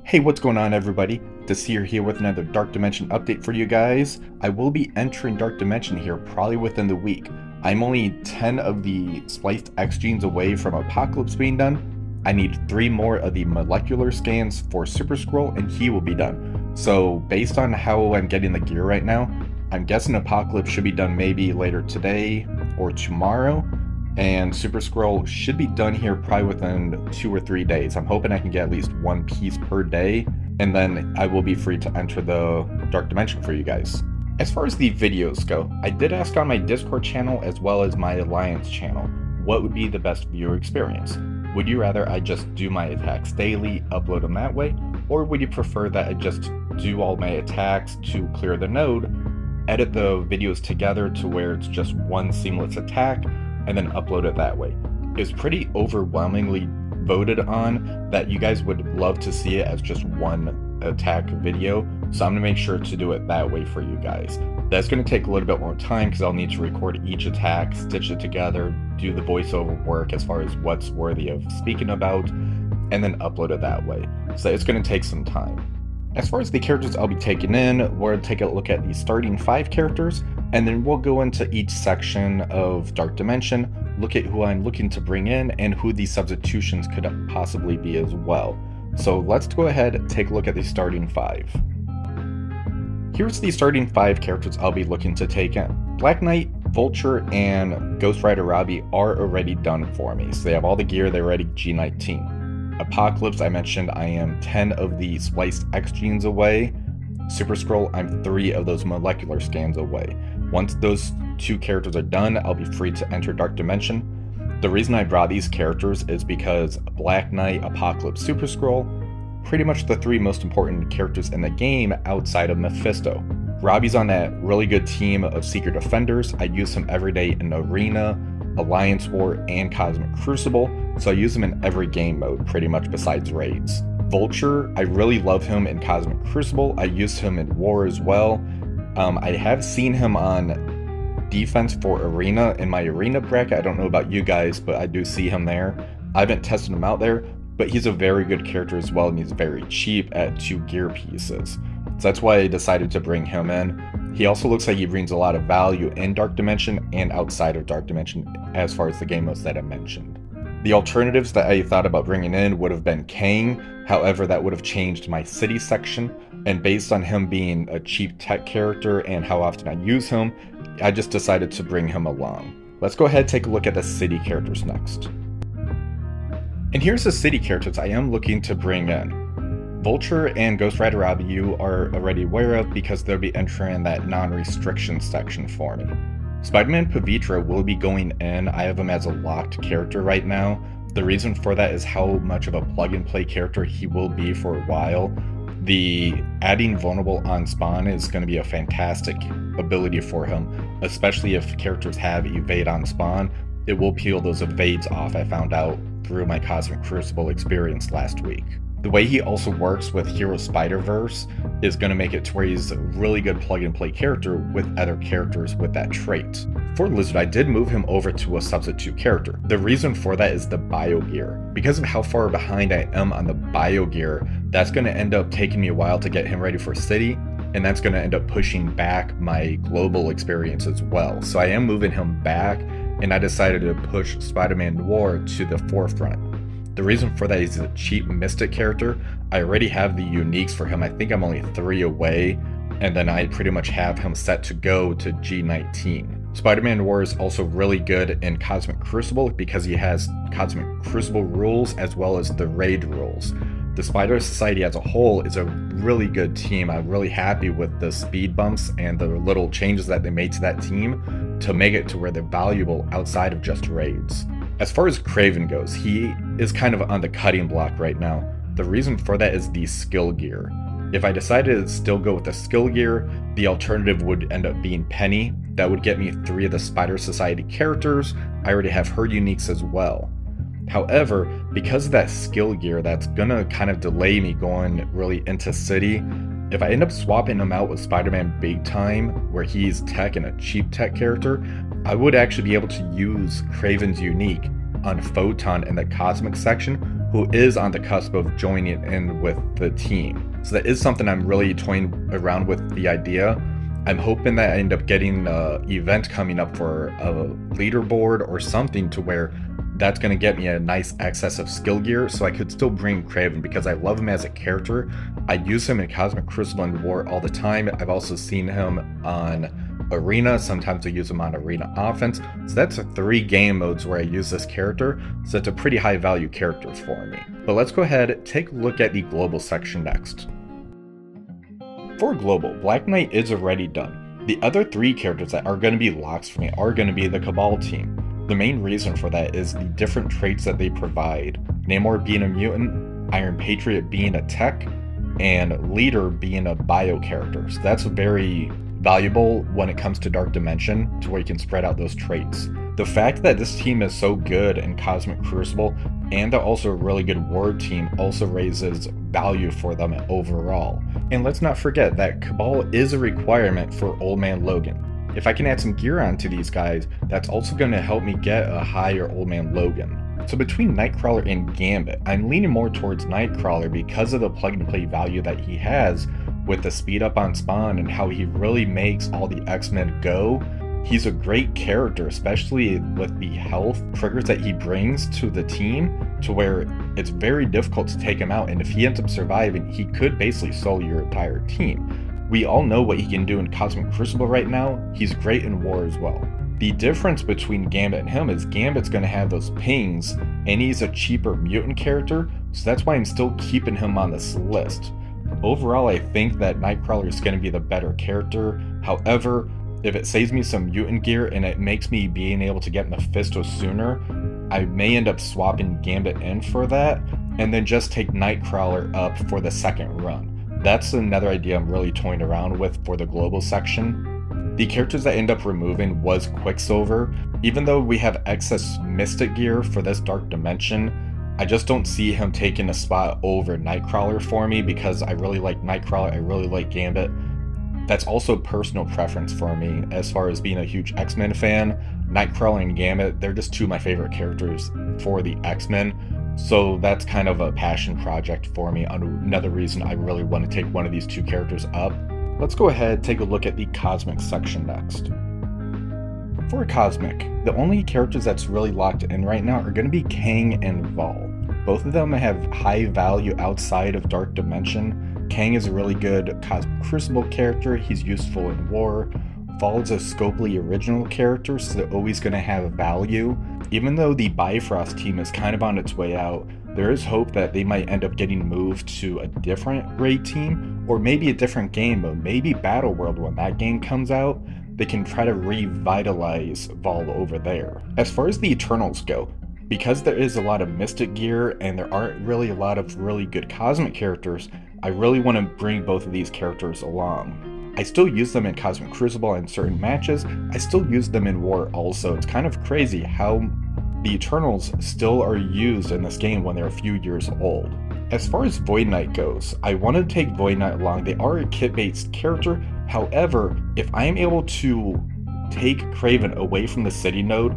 Hey, what's going on, everybody? Desir here with another Dark Dimension update for you guys. I will be entering Dark Dimension here probably within the week. I'm only 10 of the spliced X genes away from Apocalypse being done. I need 3 more of the molecular scans for Super Scroll and he will be done. So based on how I'm getting the gear right now, I'm guessing Apocalypse should be done maybe later today or tomorrow. And Super Scroll should be done here probably within 2 or 3 days. I'm hoping I can get at least 1 piece per day, and then I will be free to enter the Dark Dimension for you guys. As far as the videos go, I did ask on my Discord channel as well as my Alliance channel, what would be the best viewer experience? Would you rather I just do my attacks daily, upload them that way, or would you prefer that I just do all my attacks to clear the node, edit the videos together to where it's just one seamless attack, and then upload it that way? It was pretty overwhelmingly voted on that you guys would love to see it as just one attack video, so I'm going to make sure to do it that way for you guys. That's going to take a little bit more time because I'll need to record each attack, stitch it together, do the voiceover work as far as what's worthy of speaking about, and then upload it that way. So it's going to take some time. As far as the characters I'll be taking in, we'll take a look at the starting 5 characters, and then we'll go into each section of Dark Dimension, look at who I'm looking to bring in, and who the substitutions could possibly be as well. So let's go ahead and take a look at the starting 5. Here's the starting 5 characters I'll be looking to take in. Black Knight, Vulture, and Ghost Rider Robbie are already done for me, so they have all the gear, they're ready G19. Apocalypse, I mentioned I am 10 of the spliced X genes away. Super Scroll, I'm 3 of those molecular scans away. Once those 2 characters are done, I'll be free to enter Dark Dimension. The reason I brought these characters is because Black Knight, Apocalypse, Super Scroll, pretty much the 3 most important characters in the game outside of Mephisto. Robbie's on that really good team of Secret Defenders. I use him every day in Arena, Alliance War, and Cosmic Crucible, so I use him in every game mode pretty much besides raids. Vulture, I really love him in Cosmic Crucible. I used him in War as well. I have seen him on defense for Arena in my Arena bracket. I don't know about you guys, but I do see him there. I haven't tested him out there, but he's a very good character as well, and he's very cheap at 2 gear pieces. So that's why I decided to bring him in. He also looks like he brings a lot of value in Dark Dimension and outside of Dark Dimension as far as the game modes that I mentioned. The alternatives that I thought about bringing in would have been Kang, however that would have changed my city section, and based on him being a cheap tech character and how often I use him, I just decided to bring him along. Let's go ahead and take a look at the city characters next. And here's the city characters I am looking to bring in. Vulture and Ghost Rider Robbie you are already aware of because they'll be entering that non-restriction section for me. Spider-Man Pavitra will be going in. I have him as a locked character right now. The reason for that is how much of a plug-and-play character he will be for a while. The adding vulnerable on spawn is going to be a fantastic ability for him, especially if characters have evade on spawn. It will peel those evades off, I found out through my Cosmic Crucible experience last week. The way he also works with Hero Spider-Verse is going to make it to where he's a really good plug-and-play character with other characters with that trait. For Lizard, I did move him over to a substitute character. The reason for that is the bio gear. Because of how far behind I am on the bio gear, that's going to end up taking me a while to get him ready for City, and that's going to end up pushing back my global experience as well. So I am moving him back, and I decided to push Spider-Man Noir to the forefront. The reason for that is he's a cheap Mystic character. I already have the uniques for him. I think I'm only 3 away, and then I pretty much have him set to go to G19. Spider-Man Noir is also really good in Cosmic Crucible because he has Cosmic Crucible rules as well as the raid rules. The Spider Society as a whole is a really good team. I'm really happy with the speed bumps and the little changes that they made to that team to make it to where they're valuable outside of just raids. As far as Kraven goes, he is kind of on the cutting block right now. The reason for that is the skill gear. If I decided to still go with the skill gear, the alternative would end up being Penny. That would get me 3 of the Spider Society characters. I already have her uniques as well. However, because of that skill gear, that's gonna kind of delay me going really into City. If I end up swapping him out with Spider-Man Big Time, where he's tech and a cheap tech character, I would actually be able to use Kraven's unique on Photon in the Cosmic section, who is on the cusp of joining in with the team. So that is something I'm really toying around with the idea. I'm hoping that I end up getting an event coming up for a leaderboard or something to where that's going to get me a nice excess of skill gear so I could still bring Kraven because I love him as a character. I use him in Cosmic Crucible and War all the time. I've also seen him on Arena. Sometimes I use him on Arena Offense. So that's 3 game modes where I use this character. So it's a pretty high value character for me. But let's go ahead and take a look at the global section next. For global, Black Knight is already done. The other 3 characters that are going to be locks for me are going to be the Cabal team. The main reason for that is the different traits that they provide. Namor being a mutant, Iron Patriot being a tech, and Leader being a bio character. So that's very valuable when it comes to Dark Dimension, to where you can spread out those traits. The fact that this team is so good in Cosmic Crucible, and they're also a really good war team, also raises value for them overall. And let's not forget that Cabal is a requirement for Old Man Logan. If I can add some gear onto these guys, that's also going to help me get a higher Old Man Logan. So between Nightcrawler and Gambit, I'm leaning more towards Nightcrawler because of the plug and play value that he has with the speed up on spawn and how he really makes all the X-Men go. He's a great character, especially with the health triggers that he brings to the team, to where it's very difficult to take him out, and if he ends up surviving, he could basically solo your entire team. We all know what he can do in Cosmic Crucible right now. He's great in War as well. The difference between Gambit and him is Gambit's going to have those pings, and he's a cheaper mutant character, so that's why I'm still keeping him on this list. Overall, I think that Nightcrawler is going to be the better character. However, if it saves me some mutant gear and it makes me being able to get Mephisto sooner, I may end up swapping Gambit in for that, and then just take Nightcrawler up for the second run. That's another idea I'm really toying around with for the global section. The characters that end up removing was Quicksilver. Even though we have excess Mystic gear for this Dark Dimension, I just don't see him taking a spot over Nightcrawler for me because I really like Nightcrawler, I really like Gambit. That's also personal preference for me as far as being a huge X-Men fan. Nightcrawler and Gambit, they're just 2 of my favorite characters for the X-Men. So that's kind of a passion project for me. Another reason I really want to take one of these 2 characters up. Let's go ahead and take a look at the Cosmic section next. For Cosmic, the only characters that's really locked in right now are going to be Kang and Vol. Both of them have high value outside of Dark Dimension. Kang is a really good Cosmic Crucible character. He's useful in War. Vol is a Scopely original character, so they're always going to have value. Even though the Bifrost team is kind of on its way out, there is hope that they might end up getting moved to a different raid team, or maybe a different game mode, maybe Battle World when that game comes out. They can try to revitalize Vol over there. As far as the Eternals go, because there is a lot of Mystic gear and there aren't really a lot of really good Cosmic characters, I really want to bring both of these characters along. I still use them in Cosmic Crucible in certain matches. I still use them in War also. It's kind of crazy how the Eternals still are used in this game when they're a few years old. As far as Void Knight goes, I want to take Void Knight along. They are a kit-based character. However, if I am able to take Kraven away from the city node,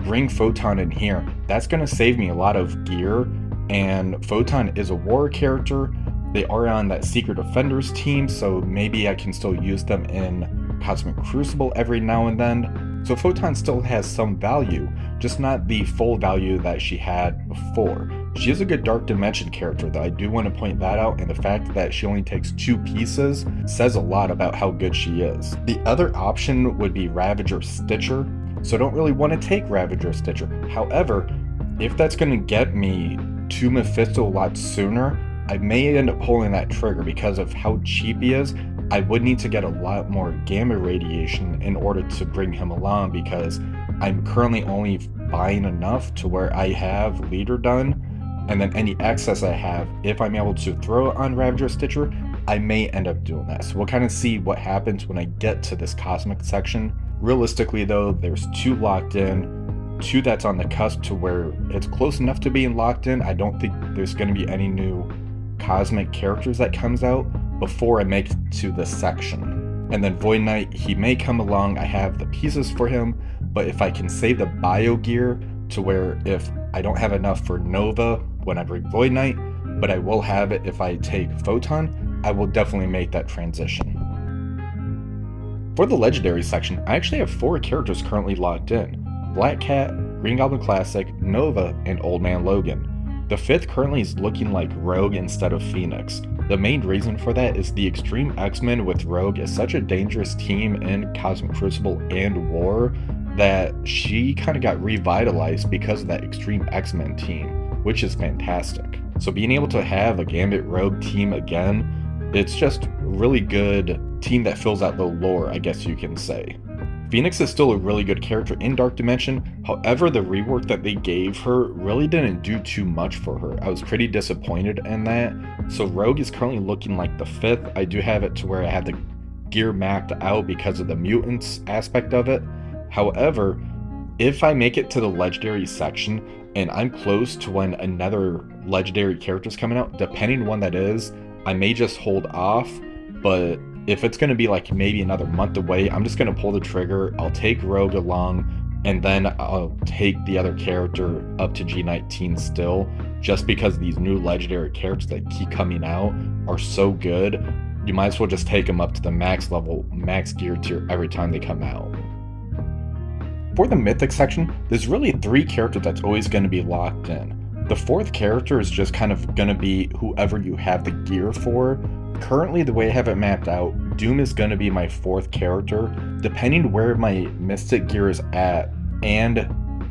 bring Photon in here, that's going to save me a lot of gear. And Photon is a war character. They are on that Secret Defenders team, so maybe I can still use them in Cosmic Crucible every now and then. So Photon still has some value, just not the full value that she had before. She is a good Dark Dimension character, though I do want to point that out, and the fact that she only takes 2 pieces says a lot about how good she is. The other option would be Ravager Stitcher, so I don't really want to take Ravager Stitcher. However, if that's going to get me to Mephisto a lot sooner, I may end up pulling that trigger because of how cheap he is. I would need to get a lot more gamma radiation in order to bring him along because I'm currently only buying enough to where I have Leader done, and then any excess I have, if I'm able to throw it on Ravager Stitcher, I may end up doing that. So we'll kind of see what happens when I get to this Cosmic section. Realistically though, there's 2 locked in, 2 that's on the cusp to where it's close enough to being locked in. I don't think there's going to be any new Cosmic characters that comes out before I make it to this section. And then Void Knight, he may come along. I have the pieces for him, but if I can save the bio gear to where if I don't have enough for Nova when I bring Void Knight, but I will have it if I take Photon. I will definitely make that transition. For the Legendary section, I actually have 4 characters currently locked in: Black Cat, Green Goblin Classic, Nova, and Old Man Logan. The 5th currently is looking like Rogue instead of Phoenix. The main reason for that is the Extreme X-Men with Rogue is such a dangerous team in Cosmic Crucible and War that she kind of got revitalized because of that Extreme X-Men team, which is fantastic. So being able to have a Gambit Rogue team again, it's just a really good team that fills out the lore, I guess you can say. Phoenix is still a really good character in Dark Dimension, however the rework that they gave her really didn't do too much for her. I was pretty disappointed in that. So Rogue is currently looking like the 5th. I do have it to where I have the gear maxed out because of the mutants aspect of it. However, if I make it to the Legendary section and I'm close to when another Legendary character is coming out, depending on when that is, I may just hold off, but if it's going to be like maybe another month away, I'm just going to pull the trigger. I'll take Rogue along, and then I'll take the other character up to G19 still, just because these new Legendary characters that keep coming out are so good. You might as well just take them up to the max level, max gear tier every time they come out. For the Mythic section, there's really 3 characters that's always going to be locked in. The 4th character is just kind of going to be whoever you have the gear for. Currently, the way I have it mapped out, Doom is going to be my 4th character. Depending where my Mystic gear is at, and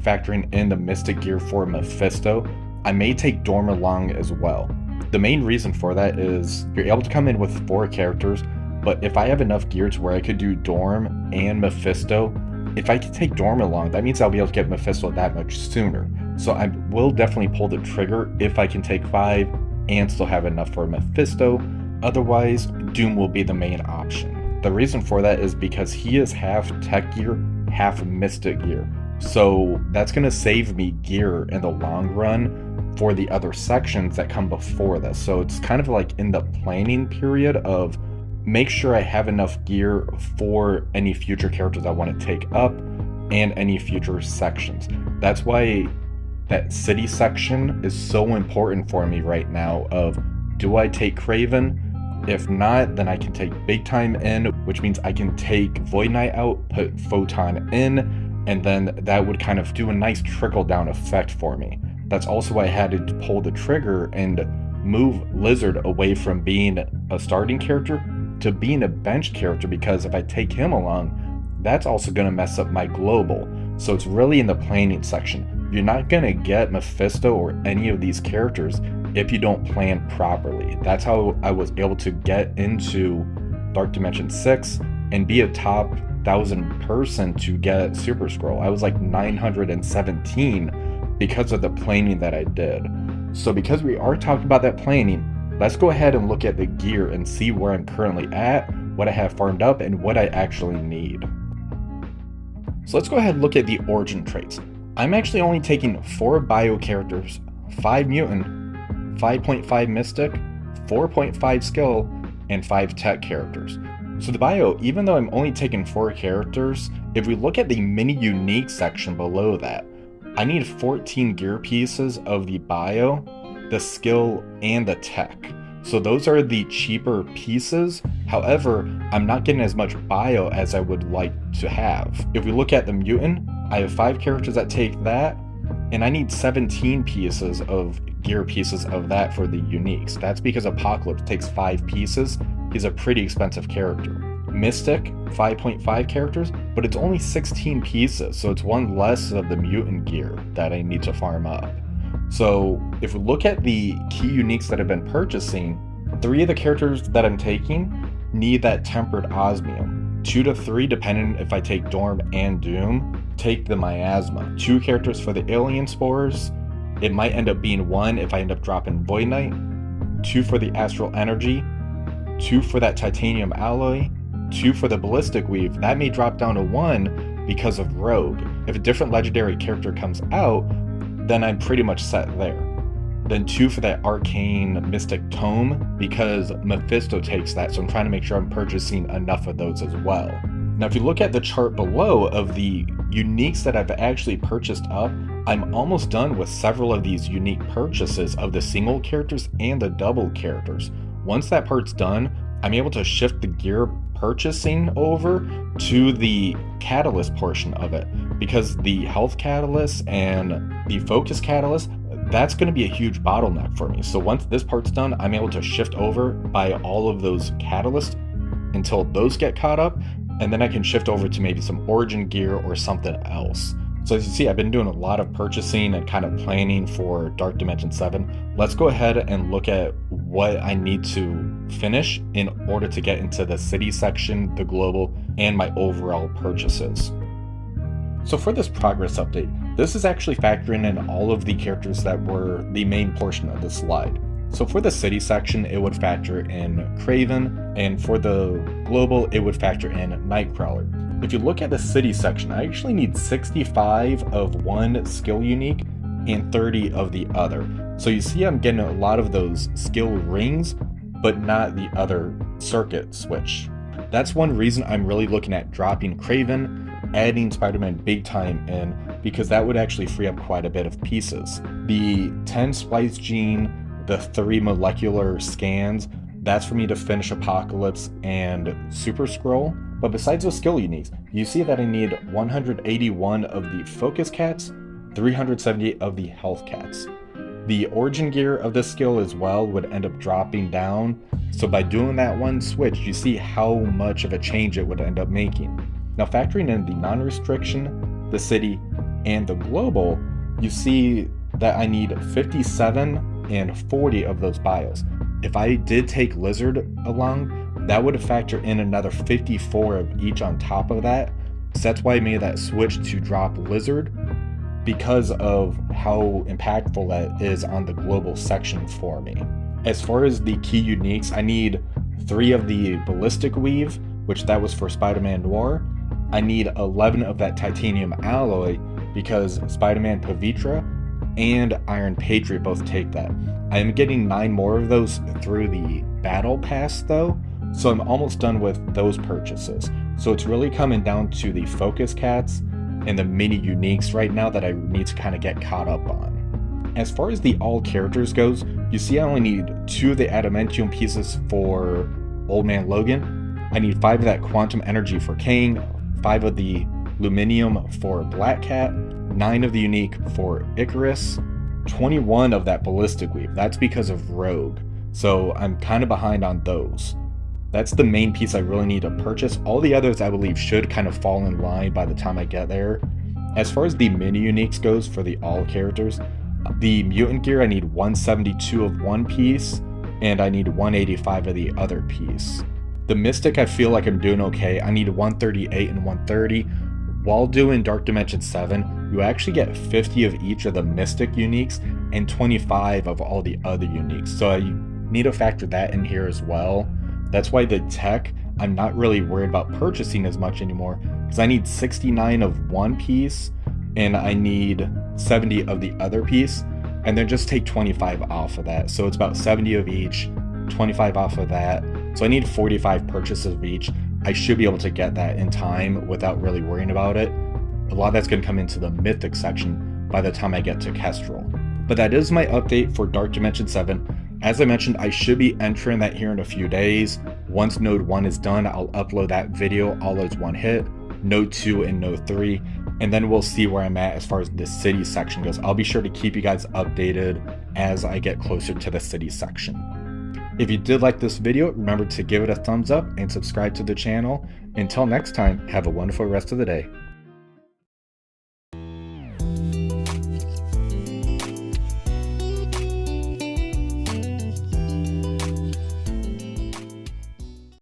factoring in the Mystic gear for Mephisto, I may take Dorm along as well. The main reason for that is you're able to come in with 4 characters, but if I have enough gear to where I could do Dorm and Mephisto, if I could take Dorm along, that means I'll be able to get Mephisto that much sooner. So I will definitely pull the trigger if I can take 5 and still have enough for Mephisto. Otherwise, Doom will be the main option. The reason for that is because he is half tech gear, half mystic gear. So that's going to save me gear in the long run for the other sections that come before this. So it's kind of like in the planning period of make sure I have enough gear for any future characters I want to take up and any future sections. That's why that city section is so important for me right now of, do I take Kraven? If not, then I can take Big Time in, which means I can take Void Knight out, put Photon in, and then that would kind of do a nice trickle-down effect for me. That's also why I had to pull the trigger and move Lizard away from being a starting character to being a bench character, because if I take him along, that's also going to mess up my global. So it's really in the planning section. You're not going to get Mephisto or any of these characters if you don't plan properly. That's how I was able to get into Dark Dimension 6 and be a top 1,000 person to get Super Scroll. I was like 917 because of the planning that I did. So because we are talking about that planning, let's go ahead and look at the gear and see where I'm currently at, what I have farmed up, and what I actually need. So let's go ahead and look at the origin traits. I'm actually only taking 4 bio characters, 5 mutant, 5.5 mystic, 4.5 skill, and 5 tech characters. So the bio, even though I'm only taking 4 characters, if we look at the mini unique section below that, I need 14 gear pieces of the bio, the skill, and the tech. So those are the cheaper pieces. However, I'm not getting as much bio as I would like to have. If we look at the mutant, I have 5 characters that take that, and I need 17 pieces of gear pieces of that for the uniques. That's because Apocalypse takes 5 pieces. He's a pretty expensive character. Mystic, 5.5 characters, but it's only 16 pieces, so it's 1 less of the mutant gear that I need to farm up. So if we look at the key uniques that I've been purchasing, 3 of the characters that I'm taking need that tempered osmium. 2 to 3, depending if I take Dorm and Doom, take the miasma. 2 characters for the alien spores. It might end up being 1 if I end up dropping Void Knight. 2 for the astral energy. 2 for that titanium alloy. 2 for the ballistic weave. That may drop down to 1 because of Rogue. If a different legendary character comes out, then I'm pretty much set there. Then 2 for that arcane mystic tome, because Mephisto takes that, so I'm trying to make sure I'm purchasing enough of those as well. Now, if you look at the chart below of the uniques that I've actually purchased up, I'm almost done with several of these unique purchases of the single characters and the double characters. Once that part's done, I'm able to shift the gear purchasing over to the catalyst portion of it, because the health catalyst and the focus catalyst, that's going to be a huge bottleneck for me. So once this part's done, I'm able to shift over, buy all of those catalysts until those get caught up, and then I can shift over to maybe some origin gear or something else. So as you see, I've been doing a lot of purchasing and kind of planning for Dark Dimension 7. Let's go ahead and look at what I need to finish in order to get into the city section, the global, and my overall purchases. So for this progress update, this is actually factoring in all of the characters that were the main portion of the slide. So for the city section, it would factor in Craven, and for the global, it would factor in Nightcrawler. If you look at the city section, I actually need 65 of one skill unique and 30 of the other. So you see I'm getting a lot of those skill rings, but not the other circuit switch. That's one reason I'm really looking at dropping Craven, adding Spider-Man big time in, because that would actually free up quite a bit of pieces. The 10 splice gene, the 3 molecular scans, that's for me to finish Apocalypse and Super Scroll. But besides those skill uniques, you see that I need 181 of the focus cats, 378 of the health cats. The origin gear of this skill as well would end up dropping down. So by doing that one switch, you see how much of a change it would end up making. Now factoring in the non-restriction, the city, and the global, you see that I need 57 and 40 of those bios. If I did take Lizard along, that would factor in another 54 of each on top of that. So that's why I made that switch to drop Lizard, because of how impactful that is on the global section for me. As far as the key uniques, I need 3 of the Ballistic Weave, which that was for Spider-Man Noir. I need 11 of that Titanium Alloy, because Spider-Man Pavitra and Iron Patriot both take that. I am getting 9 more of those through the Battle Pass though, so I'm almost done with those purchases. So it's really coming down to the focus cats and the mini uniques right now that I need to kind of get caught up on. As far as the all characters goes, you see I only need 2 of the adamantium pieces for Old Man Logan. I need 5 of that quantum energy for Kang, 5 of the luminium for Black Cat, 9 of the unique for Icarus, 21 of that ballistic weave. That's because of Rogue. So I'm kind of behind on those. That's the main piece I really need to purchase. All the others I believe should kind of fall in line by the time I get there. As far as the mini uniques goes for the all characters, the mutant gear I need 172 of one piece, and I need 185 of the other piece. The Mystic I feel like I'm doing okay. I need 138 and 130. While doing Dark Dimension 7, you actually get 50 of each of the Mystic uniques and 25 of all the other uniques. So I need to factor that in here as well. That's why the tech, I'm not really worried about purchasing as much anymore, because I need 69 of one piece and I need 70 of the other piece, and then just take 25 off of that. So it's about 70 of each, 25 off of that. So I need 45 purchases of each. I should be able to get that in time without really worrying about it. A lot of that's going to come into the Mythic section by the time I get to Kestrel. But that is my update for Dark Dimension 7. As I mentioned, I should be entering that here in a few days. Once Node 1 is done, I'll upload that video all as one hit, Node 2 and Node 3, and then we'll see where I'm at as far as the city section goes. I'll be sure to keep you guys updated as I get closer to the city section. If you did like this video, remember to give it a thumbs up and subscribe to the channel. Until next time, have a wonderful rest of the day.